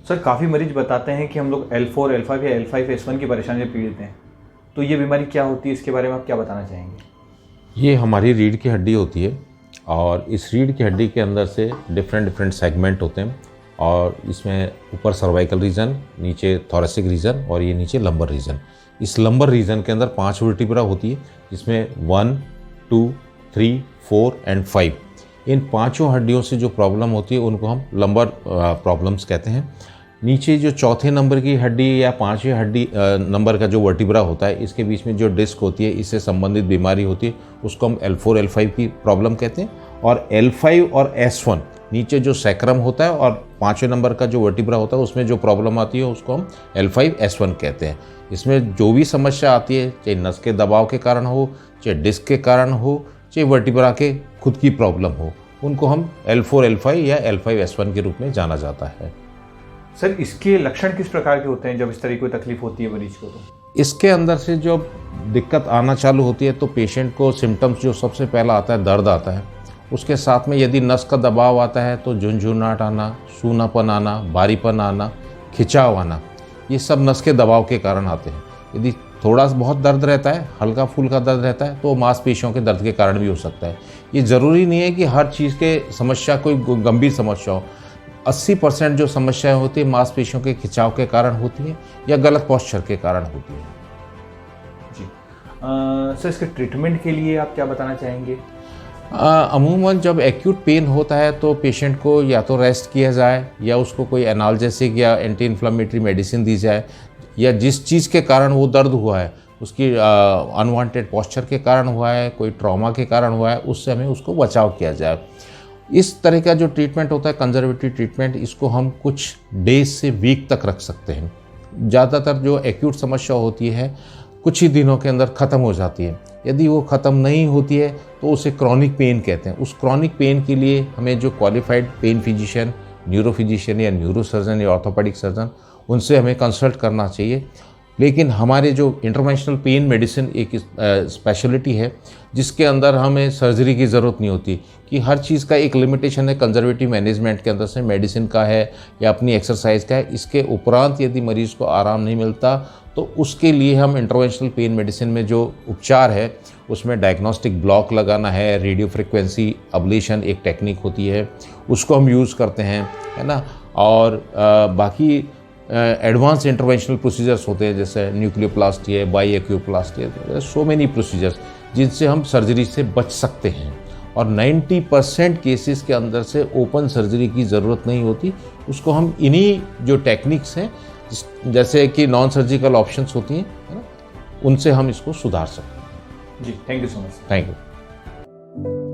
Sir काफ़ी मरीज बताते हैं कि हम लोग L4, L5 या L5S1 की परेशानी से पीड़ित हैं, तो ये बीमारी क्या होती है, इसके बारे में आप क्या बताना चाहेंगे? ये हमारी रीढ़ की हड्डी होती है और इस रीढ़ की हड्डी के अंदर से डिफरेंट सेगमेंट होते हैं और इसमें ऊपर सर्वाइकल रीजन, नीचे थोरेसिक रीजन और ये नीचे लंबर रीजन। इस लंबर रीजन के अंदर 5 वर्टिब्रा होती है जिसमें 1, 2, 3, 4 एंड 5। इन पांचों हड्डियों से जो प्रॉब्लम होती है उनको हम लंबर प्रॉब्लम्स कहते हैं। नीचे जो चौथे नंबर की हड्डी या पाँचवें हड्डी नंबर का जो वर्टिब्रा होता है, इसके बीच में जो डिस्क होती है, इससे संबंधित बीमारी होती है, उसको हम L4, L5 की प्रॉब्लम कहते हैं। और L5 और S1 नीचे जो सैक्रम होता है और पाँचवें नंबर का जो वर्टिब्रा होता है उसमें जो प्रॉब्लम आती है उसको हम L5S1 कहते हैं। इसमें जो भी समस्या आती है, चाहे नस के दबाव के कारण हो, चाहे डिस्क के कारण हो, चाहे वर्टिब्रा के खुद की प्रॉब्लम हो, उनको हम L4, L5 या L5S1 के रूप में जाना जाता है। सर इसके लक्षण किस प्रकार के होते हैं जब इस तरह की कोई तकलीफ होती है मरीज को? तो इसके अंदर से जो दिक्कत आना चालू होती है तो पेशेंट को सिम्टम्स जो सबसे पहला आता है, दर्द आता है। उसके साथ में यदि नस का दबाव आता है तो झुनझुनाहट आना, सूनापन आना, भारीपन आना, खिंचाव आना, ये सब नस के दबाव के कारण आते हैं। यदि थोड़ा बहुत दर्द रहता है, हल्का फुल्का दर्द रहता है, तो मांसपेशियों के दर्द के कारण भी हो सकता है। ये ज़रूरी नहीं है कि हर चीज़ के समस्या कोई गंभीर समस्या हो। 80% जो समस्याएं होती है मांसपेशियों के खिंचाव के कारण होती हैं या गलत पोस्चर के कारण होती हैं। जी सर इसके ट्रीटमेंट के लिए आप क्या बताना चाहेंगे? अमूमन जब एक्यूट पेन होता है तो पेशेंट को या तो रेस्ट किया जाए या उसको कोई एनाल्जेसिक या एंटी इन्फ्लेमेटरी मेडिसिन दी जाए, या जिस चीज़ के कारण वो दर्द हुआ है, उसकी अनवांटेड पोस्चर के कारण हुआ है, कोई ट्रॉमा के कारण हुआ है, उससे हमें उसको बचाव किया जाए। इस तरह का जो ट्रीटमेंट होता है कंजर्वेटिव ट्रीटमेंट, इसको हम कुछ डेज से वीक तक रख सकते हैं। ज़्यादातर जो एक्यूट समस्या होती है कुछ ही दिनों के अंदर ख़त्म हो जाती है। यदि वो ख़त्म नहीं होती है तो उसे क्रॉनिक पेन कहते हैं। उस क्रॉनिक पेन के लिए हमें जो qualified pain physician, neuro physician या न्यूरो सर्जन या ऑर्थोपेडिक सर्जन, उनसे हमें कंसल्ट करना चाहिए। लेकिन हमारे जो इंटरवेंशनल पेन मेडिसिन एक स्पेशलिटी है जिसके अंदर हमें सर्जरी की ज़रूरत नहीं होती, कि हर चीज़ का एक लिमिटेशन है कंजर्वेटिव मैनेजमेंट के अंदर से, मेडिसिन का है या अपनी एक्सरसाइज का है। इसके उपरांत यदि मरीज़ को आराम नहीं मिलता तो उसके लिए हम इंटरवेंशनल पेन मेडिसिन में जो उपचार है उसमें डायग्नोस्टिक ब्लॉक लगाना है, रेडियो फ्रिक्वेंसी अब्लेशन एक टेक्निक होती है, उसको हम यूज़ करते हैं, है ना। और बाकी एडवांस इंटरवेंशनल प्रोसीजर्स होते हैं जैसे न्यूक्लियोप्लास्टी है, बाईएक्यूप्लास्टी है, सो मेनी प्रोसीजर्स जिनसे हम सर्जरी से बच सकते हैं। और 90% केसेस के अंदर से ओपन सर्जरी की ज़रूरत नहीं होती। उसको हम इन्हीं जो टेक्निक्स हैं जैसे कि नॉन सर्जिकल ऑप्शंस होती हैं, है ना, उनसे हम इसको सुधार सकते हैं। जी thank you so much. Thank you.